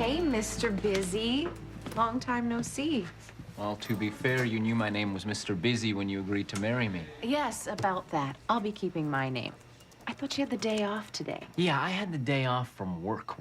Hey, Mr. Busy. Long time no see. Well, to be fair, you knew my name was Mr. Busy when you agreed to marry me. Yes, about that. I'll be keeping my name. I thought you had the day off today. Yeah, I had the day off from work.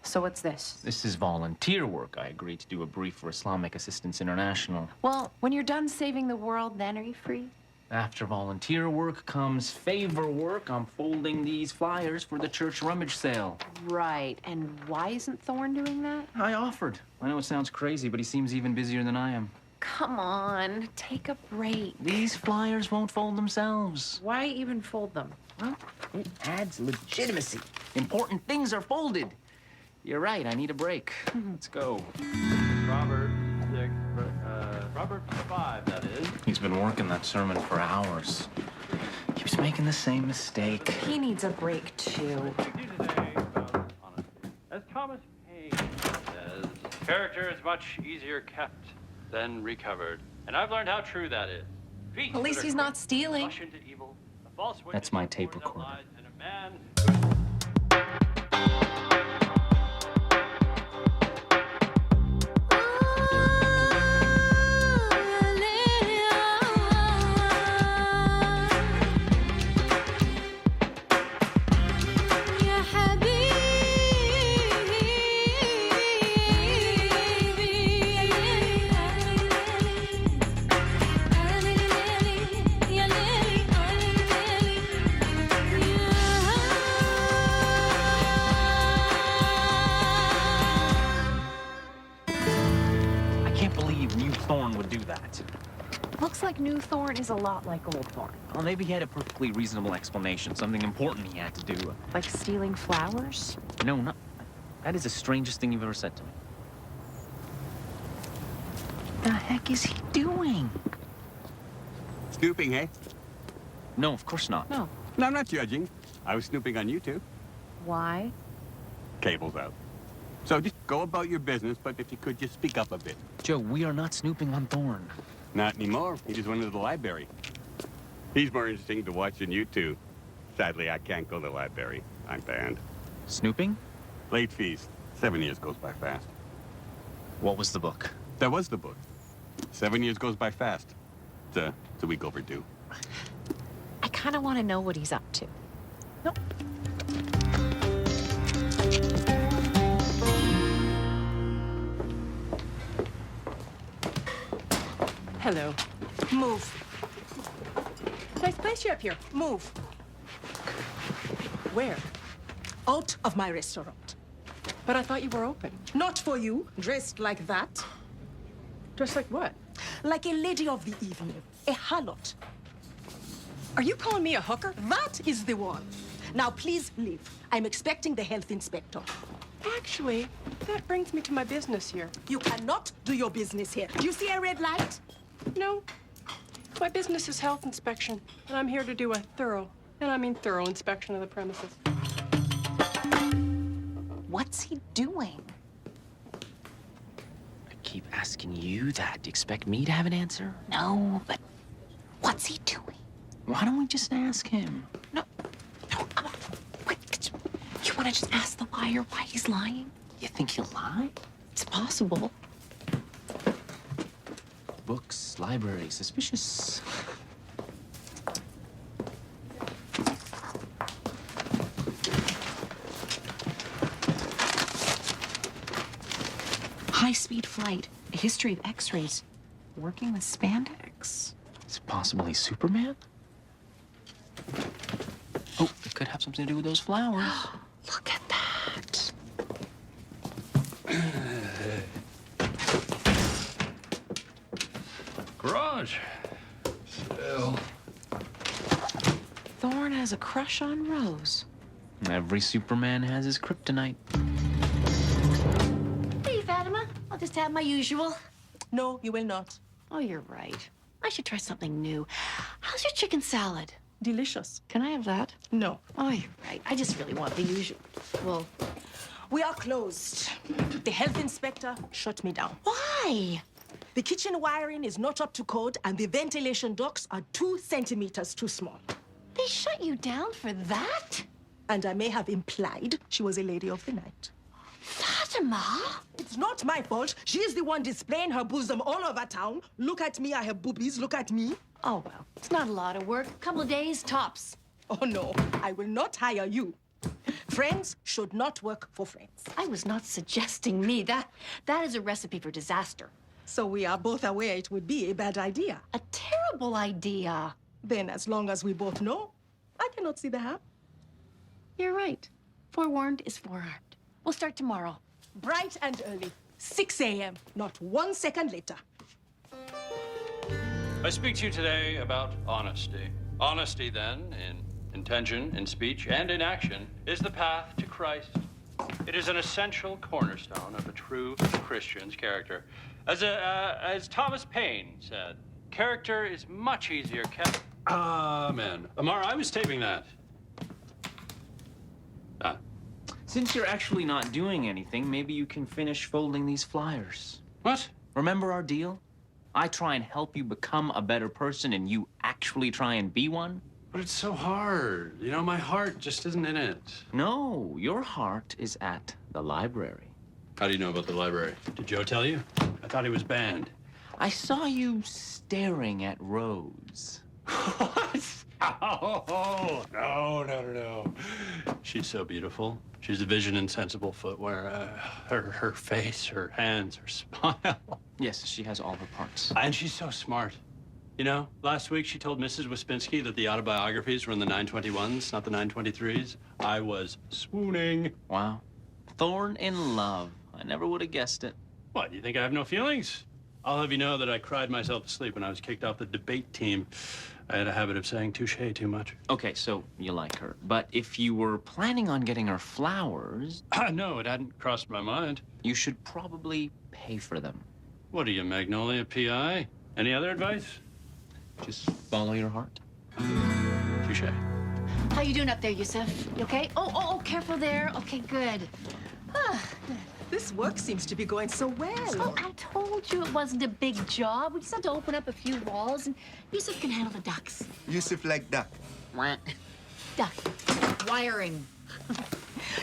So what's this? This is volunteer work. I agreed to do a brief for Islamic Assistance International. Well, when you're done saving the world, then are you free? After volunteer work comes favor work. I'm folding these flyers for the church rummage sale. Right. And why isn't Thorne doing that? I offered. I know it sounds crazy, but he seems even busier than I am. Come on, take a break. These flyers won't fold themselves. Why even fold them? Well, it adds legitimacy. Important things are folded. You're right, I need a break. Let's go. Robert 6, Robert 5, that is. He's been working that sermon for hours. Keeps making the same mistake. He needs a break, too. As Thomas Paine says, character is much easier kept than recovered. And I've learned how true that is. Feet At least that are he's not quick, stealing. rush into evil, a false witness That's my tape that recorder. lies, and a man who... Thorne would do that. Looks like new Thorne is a lot like old Thorne. Well, maybe he had a perfectly reasonable explanation, something important he had to do. Like stealing flowers? No, not... That is the strangest thing you've ever said to me. The heck is he doing? Snooping, hey? No, of course not. No. No, I'm not judging. I was snooping on you, too. Why? Cable's out. So just go about your business, but if you could, just speak up a bit. Joe, we are not snooping on Thorne. Not anymore. He just went to the library. He's more interesting to watch than you two. Sadly, I can't go to the library. I'm banned. Snooping? Late fees. 7 years goes by fast. What was the book? That was the book. 7 years goes by fast. It's a week overdue. I kind of want to know what he's up to. No. Hello. Move. Nice place you up here. Move. Where? Out of my restaurant. But I thought you were open. Not for you, dressed like that. Dressed like what? Like a lady of the evening. A harlot. Are you calling me a hooker? That is the one. Now, please leave. I'm expecting the health inspector. Actually, that brings me to my business here. You cannot do your business here. Do you see a red light? No. My business is health inspection, and I'm here to do a thorough, and I mean thorough inspection of the premises. What's he doing? I keep asking you that. Do you expect me to have an answer? No, but what's he doing? Why don't we just ask him? No, wait, you want to just ask the liar why he's lying? You think he'll lie? It's possible. Books, library, suspicious. High-speed flight, a history of X-rays, working with spandex. Is it possibly Superman? Oh, it could have something to do with those flowers. Look at that. Garage. Still. Thorne has a crush on Rose. Every Superman has his kryptonite. Hey, Fatima. I'll just have my usual. No, you will not. Oh, you're right. I should try something new. How's your chicken salad? Delicious. Can I have that? No. Oh, you're right. I just really want the usual. Well, We are closed. The health inspector shut me down. why? The kitchen wiring is not up to code, and the ventilation ducts are 2 centimeters too small. They shut you down for that? And I may have implied she was a lady of the night. Fatima! answer, Ma. It's not my fault. She is the one displaying her bosom all over town. Look at me, I have boobies. Look at me. Oh, well, it's not a lot of work. A couple of days, tops. Oh, no, I will not hire you. Friends should not work for friends. I was not suggesting me. That is a recipe for disaster. So we are both aware it would be a bad idea. A terrible idea. Then, as long as we both know, I cannot see the harm. You're right. Forewarned is forearmed. We'll start tomorrow. Bright and early, 6 a.m., not 1 second later. I speak to you today about honesty. Honesty, then, in intention, in speech, and in action, is the path to Christ. It is an essential cornerstone of a true Christian's character. As Thomas Paine said, character is much easier kept. Amen. Amara, I was taping that. Since you're actually not doing anything, maybe you can finish folding these flyers. What? Remember our deal? I try and help you become a better person, and you actually try and be one? But it's so hard. You know, my heart just isn't in it. No, your heart is at the library. How do you know about the library? Did Joe tell you? I thought he was banned. I saw you staring at Rose. What? Oh, no. She's so beautiful. She's a vision in sensible footwear. Her face, her hands, her smile. Yes, she has all her parts. And she's so smart. You know, last week she told Mrs. Wispinski that the autobiographies were in the 921s, not the 923s. I was swooning. Wow. Thorn in love. I never would have guessed it. What, you think I have no feelings? I'll have you know that I cried myself to sleep when I was kicked off the debate team. I had a habit of saying touche too much. Okay, so you like her. But if you were planning on getting her flowers... No, it hadn't crossed my mind. You should probably pay for them. What are you, Magnolia PI? Any other advice? Just follow your heart. Touche. How you doing up there, Yusuf? You okay? Oh, careful there. Okay, good. This work seems to be going so well. Oh, I told you it wasn't a big job. We just had to open up a few walls, and Yusuf can handle the ducks. Yusuf like duck. Duck. Wiring.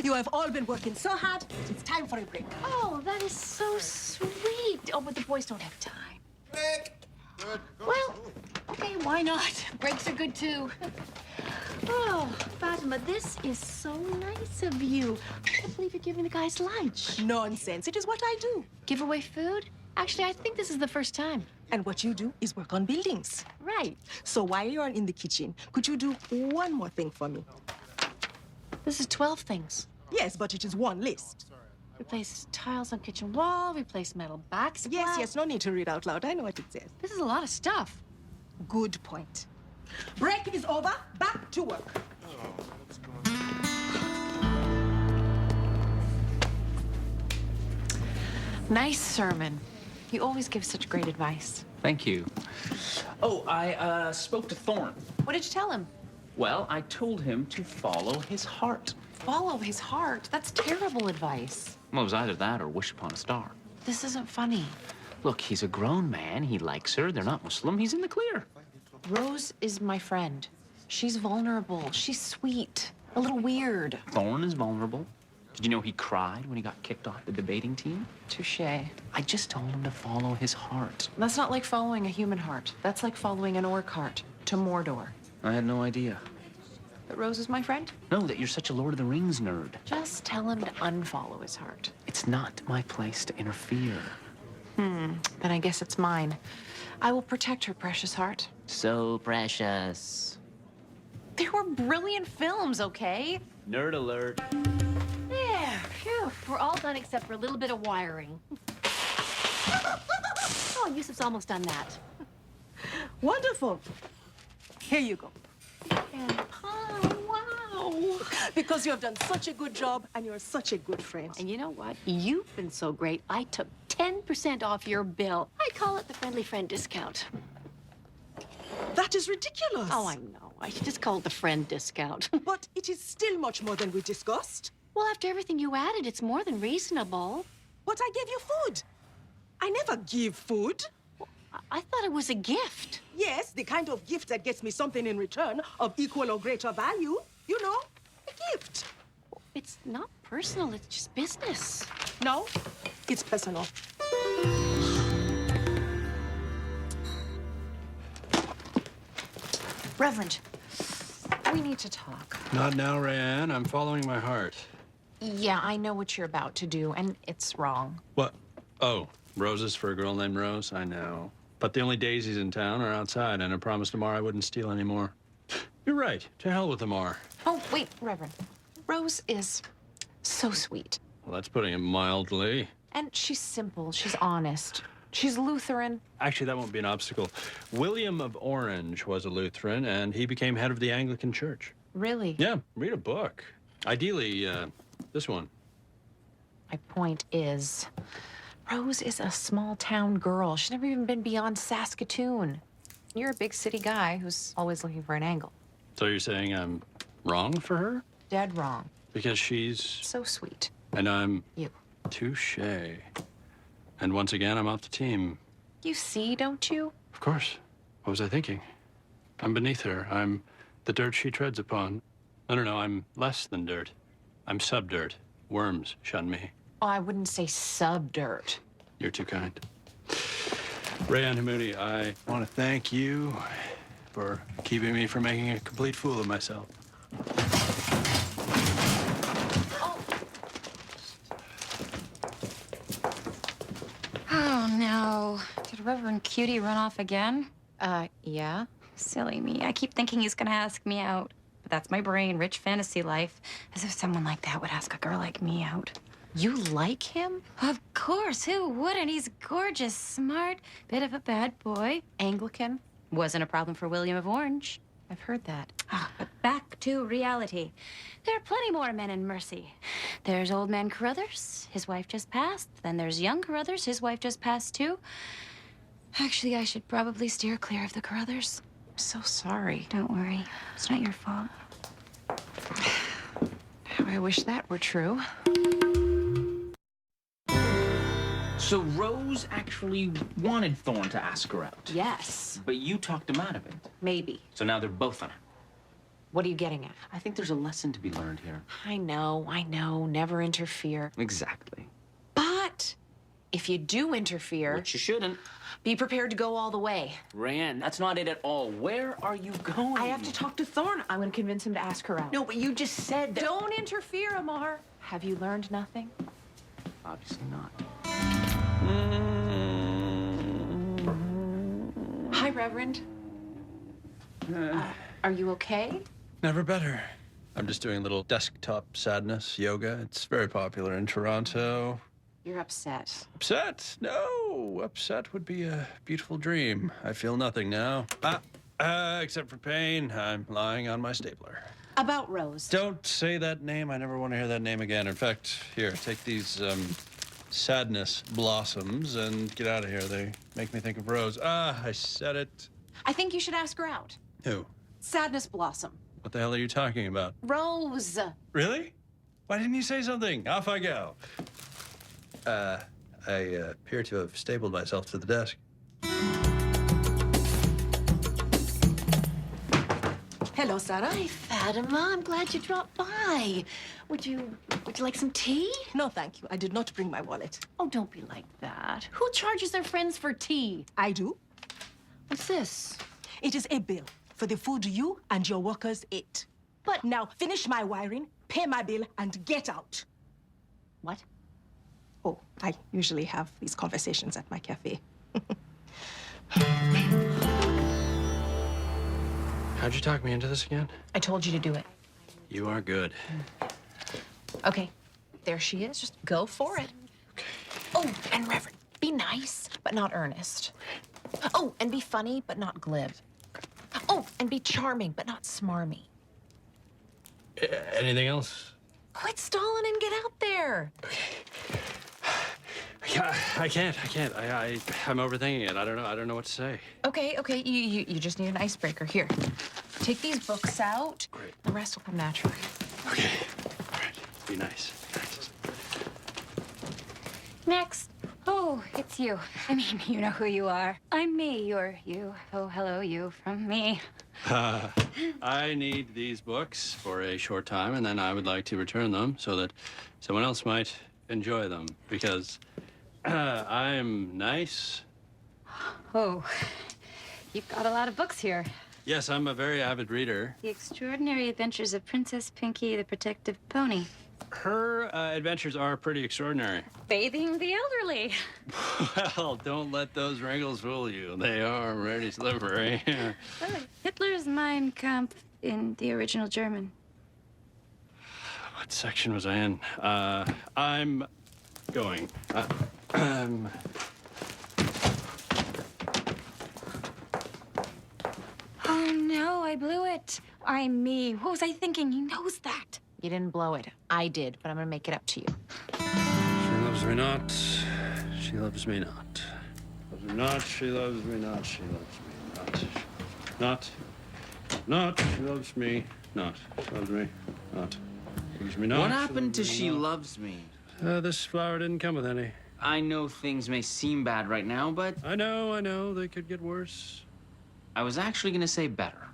You have all been working so hard. It's time for a break. Oh, that is so sweet. Oh, but the boys don't have time. Break. Good. Well, okay, why not? Breaks are good, too. Oh, Fatima, this is so nice of you. I can't believe you're giving the guys lunch. Nonsense. It is what I do. Give away food? Actually, I think this is the first time. And what you do is work on buildings. Right. So while you're in the kitchen, could you do one more thing for me? This is 12 things. Yes, but it is one list. Replace tiles on kitchen wall, replace metal backsplash. Yes, no need to read out loud. I know what it says. This is a lot of stuff. Good point. Break is over. Back to work. Nice sermon. You always give such great advice. Thank you. Oh, I spoke to Thorn. What did you tell him? Well, I told him to follow his heart. Follow his heart. That's terrible advice. Well, it was either that or wish upon a star. This isn't funny. Look, he's a grown man. He likes her. They're not Muslim. He's in the clear. Rose is my friend. She's vulnerable. She's sweet. A little weird. Thorn is vulnerable. Did you know he cried when he got kicked off the debating team? Touché. I just told him to follow his heart. That's not like following a human heart. That's like following an orc heart to Mordor. I had no idea. But Rose is my friend? No, that you're such a Lord of the Rings nerd. Just tell him to unfollow his heart. It's not my place to interfere. Then I guess it's mine. I will protect her precious heart. So precious. They were brilliant films, okay? Nerd alert. There. Phew. We're all done except for a little bit of wiring. Oh, Yusuf's almost done that. Wonderful. Here you go. And pie. Wow. Because you have done such a good job and you're such a good friend. And you know what? You've been so great, I took 10% off your bill. I call it the friendly friend discount. That is ridiculous. Oh, I know. I should just call it the friend discount. But it is still much more than we discussed. Well, after everything you added, it's more than reasonable. But I gave you food. I never give food. I thought it was a gift. Yes, the kind of gift that gets me something in return of equal or greater value. You know, a gift. It's not personal, it's just business. No, it's personal. Reverend, we need to talk. Not now, Rayanne. I'm following my heart. Yeah, I know what you're about to do, and it's wrong. What? Oh, roses for a girl named Rose? I know. But the only daisies in town are outside, and I promised Amar I wouldn't steal any more. You're right. To hell with Amar. Oh, wait, Reverend. Rose is so sweet. Well, that's putting it mildly. And she's simple, she's honest. She's Lutheran. Actually, that won't be an obstacle. William of Orange was a Lutheran, and he became head of the Anglican Church. Really? Yeah, read a book. Ideally, this one. My point is, Rose is a small town girl. She's never even been beyond Saskatoon. You're a big city guy who's always looking for an angle. So you're saying I'm wrong for her? Dead wrong. Because she's... So sweet. And I'm... You. Touché. And once again, I'm off the team. You see, don't you? Of course. What was I thinking? I'm beneath her. I'm the dirt she treads upon. No, I'm less than dirt. I'm sub-dirt. Worms shun me. Oh, I wouldn't say sub-dirt. You're too kind. Rayanne Hamoudi, I want to thank you for keeping me from making a complete fool of myself. Oh, no. Did Reverend Cutie run off again? Yeah. Silly me. I keep thinking he's gonna ask me out. But that's my brain, rich fantasy life. As if someone like that would ask a girl like me out. You like him? Of course, who wouldn't? He's gorgeous, smart, bit of a bad boy. Anglican? Wasn't a problem for William of Orange. I've heard that. But back to reality. There are plenty more men in Mercy. There's old man Carruthers, his wife just passed. Then there's young Carruthers, his wife just passed too. Actually, I should probably steer clear of the Carruthers. I'm so sorry. Don't worry, it's not your fault. How I wish that were true. So Rose actually wanted Thorne to ask her out. Yes. But you talked him out of it. Maybe. So now they're both on it. What are you getting at? I think there's a lesson to be learned here. I know. Never interfere. Exactly. But if you do interfere, Which you shouldn't. be prepared to go all the way. Rayanne, that's not it at all. Where are you going? I have to talk to Thorne. I'm going to convince him to ask her out. No, but you just said that. Don't interfere, Amar. Have you learned nothing? Obviously not. Hi, Reverend. Are you okay? Never better. I'm just doing a little desktop sadness yoga. It's very popular in Toronto. You're upset. Upset? No. Upset would be a beautiful dream. I feel nothing now. Except for pain. I'm lying on my stapler. About Rose. Don't say that name. I never want to hear that name again. In fact, here, take these sadness blossoms and get out of here. They make me think of Rose. I said it. I think you should ask her out. Who? Sadness Blossom. What the hell are you talking about? Rose. Really? Why didn't you say something? Off I go. I appear to have stapled myself to the desk. Hello, Sarah. Hi, Fatima. I'm glad you dropped by. Would you like some tea? No, thank you. I did not bring my wallet. Oh, don't be like that. Who charges their friends for tea? I do. What's this? It is a bill for the food you and your workers ate. But Now, finish my wiring, pay my bill, and get out. what? Oh, I usually have these conversations at my cafe. How'd you talk me into this again? I told you to do it. You are good. Okay. There she is. Just go for it. Okay. Oh, and Reverend, be nice, but not earnest. Oh, and be funny, but not glib. Oh, and be charming, but not smarmy. Anything else? Quit stalling and get out there. I can't. I'm overthinking it. I don't know what to say. Okay, you just need an icebreaker. Here, take these books out. Great. The rest will come naturally. Okay. All right. Be nice. Nice. Next. Oh, it's you. I mean, you know who you are. I'm me, you're you. Oh, hello, you from me. I need these books for a short time, and then I would like to return them so that someone else might enjoy them because I'm nice. Oh, you've got a lot of books here. Yes, I'm a very avid reader. The Extraordinary Adventures of Princess Pinky, the Protective Pony. Her adventures are pretty extraordinary. Bathing the elderly. Well, don't let those wrinkles fool you. They are pretty slippery. Hitler's Mein Kampf in the original German. What section was I in? I'm going. Oh, no, I blew it. I'm me. What was I thinking? He knows that. You didn't blow it. I did, but I'm gonna make it up to you. She loves me not. She loves me not. Loves me not. She loves me not. She loves me not. Not. Not. She loves me not. She loves me not. She loves me not. What She happened to loves me she not. loves me? This flower didn't come with any. I know things may seem bad right now, but I know. They could get worse. I was actually gonna say better.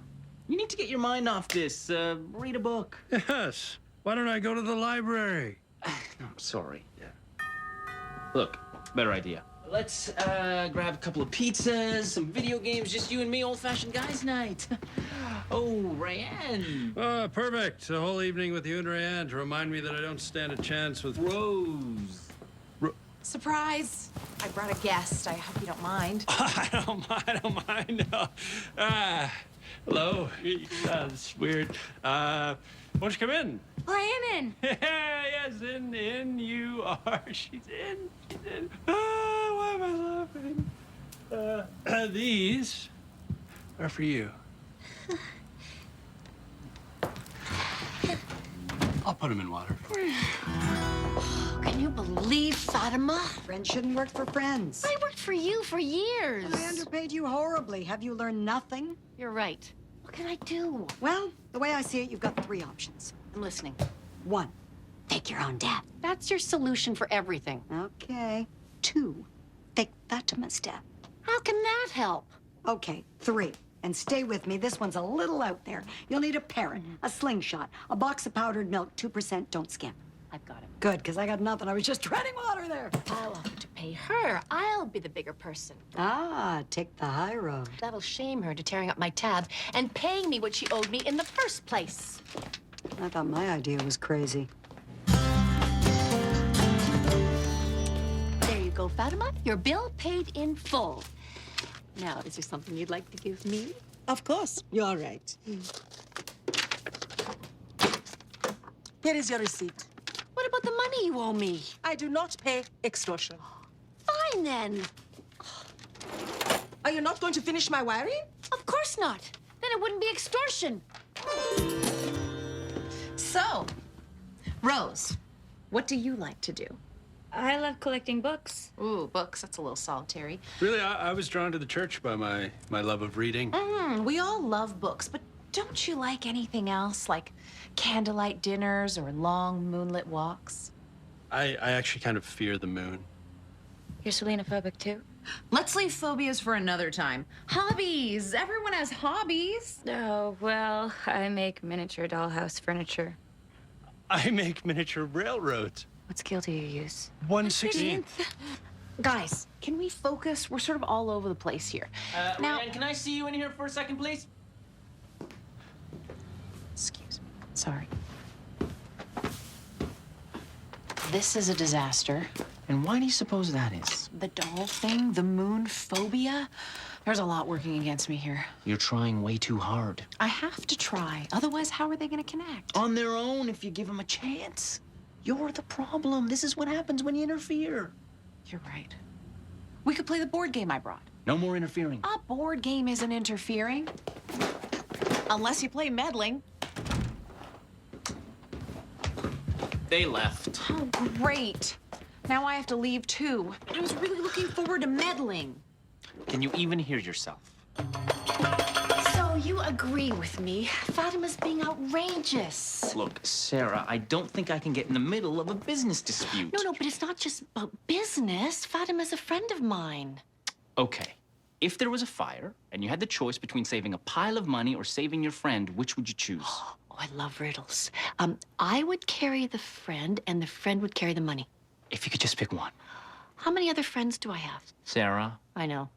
You need to get your mind off this. Read a book. Yes. Why don't I go to the library? No, sorry. Yeah. Look, better idea. Let's grab a couple of pizzas, some video games, just you and me, old-fashioned guys' night. Oh, Ryan. Perfect. A whole evening with you and Rayanne to remind me that I don't stand a chance with Rose. Surprise! I brought a guest. I hope you don't mind. I don't mind. No. Hello. That's weird. Why don't you come in? Well, I am in. Yes, in you are. She's in. Oh, why am I laughing? These are for you. I'll put them in water for you. Can you believe Fatima? Friends shouldn't work for friends. I worked for you for years. I underpaid you horribly. Have you learned nothing? You're right. What can I do? Well, the way I see it, you've got three options. I'm listening. 1, take your own death. That's your solution for everything. Okay. 2, fake Fatima's death. How can that help? Okay. 3, and stay with me. This one's a little out there. You'll need a parrot, a slingshot, a box of powdered milk, 2%, don't skimp. I've got it. Good, because I got nothing. I was just treading water there. I'll have to pay her. I'll be the bigger person. Ah, take the high road. That'll shame her into tearing up my tab and paying me what she owed me in the first place. I thought my idea was crazy. There you go, Fatima. Your bill paid in full. Now, is there something you'd like to give me? Of course. You're right. Here is your receipt. What about the money you owe me? I do not pay extortion. Fine, then. Are you not going to finish my wiring? Of course not. Then it wouldn't be extortion. So, Rose, what do you like to do? I love collecting books. Ooh, books. That's a little solitary. Really, I was drawn to the church by my love of reading. We all love books, but don't you like anything else, like candlelight dinners or long moonlit walks? I actually kind of fear the moon. You're selenophobic, too? Let's leave phobias for another time. Hobbies. Everyone has hobbies. Oh, well, I make miniature dollhouse furniture. I make miniature railroads. What skill do you use? 1/16. Guys, can we focus? We're sort of all over the place here. Now, Ryan, can I see you in here for a second, please? excuse me. Sorry. This is a disaster. And why do you suppose that is? The doll thing, the moon phobia. There's a lot working against me here. You're trying way too hard. I have to try. Otherwise, how are they going to connect? On their own, if you give them a chance. You're the problem. This is what happens when you interfere. You're right. We could play the board game I brought. No more interfering. A board game isn't interfering. Unless you play meddling. They left. Oh, great. Now I have to leave too. I was really looking forward to meddling. Can you even hear yourself? So you agree with me? Fatima's being outrageous. Look, Sarah, I don't think I can get in the middle of a business dispute. No, but it's not just about business. Fatima's a friend of mine. Okay. If there was a fire and you had the choice between saving a pile of money or saving your friend, which would you choose? Oh, I love riddles. I would carry the friend, and the friend would carry the money. If you could just pick one. How many other friends do I have? Sarah? I know.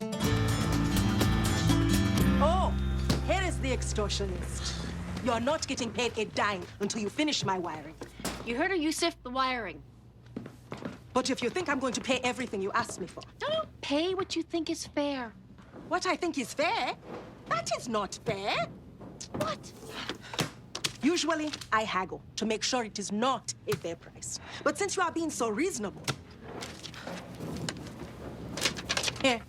Oh, here is the extortion list. You're not getting paid a dime until you finish my wiring. You heard her, Yusuf, the wiring. But if you think I'm going to pay everything you asked me for, No, pay what you think is fair. what I think is fair, that is not fair. What? Usually, I haggle to make sure it is not a fair price. But since you are being so reasonable, here,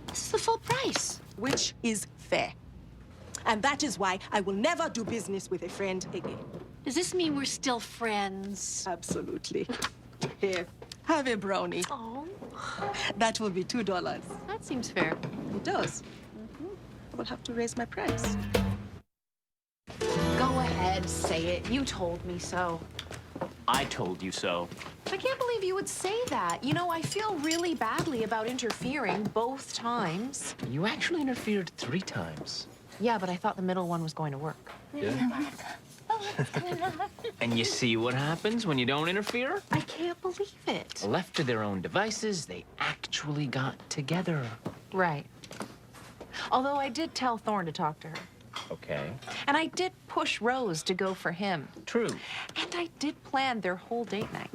This is the full price. which is fair. And that is why I will never do business with a friend again. Does this mean we're still friends? Absolutely. Here, have a brownie. Oh, That will be $2. that seems fair. It does. I will have to raise my price. Go ahead, say it. You told me so. I told you so. I can't believe you would say that. You know, I feel really badly about interfering both times. You actually interfered 3 times. Yeah, but I thought the middle one was going to work. Yeah? And you see what happens when you don't interfere? I can't believe it. Left to their own devices, they actually got together. Right. Although I did tell Thorne to talk to her. Okay. And I did push Rose to go for him. True. And I did plan their whole date night.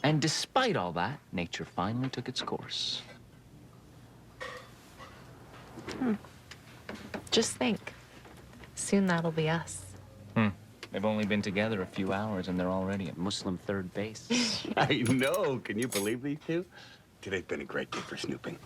And despite all that, nature finally took its course. Just think. Soon that'll be us. They've only been together a few hours and they're already at Muslim third base. I know. Can you believe these two? Today's been a great day for snooping.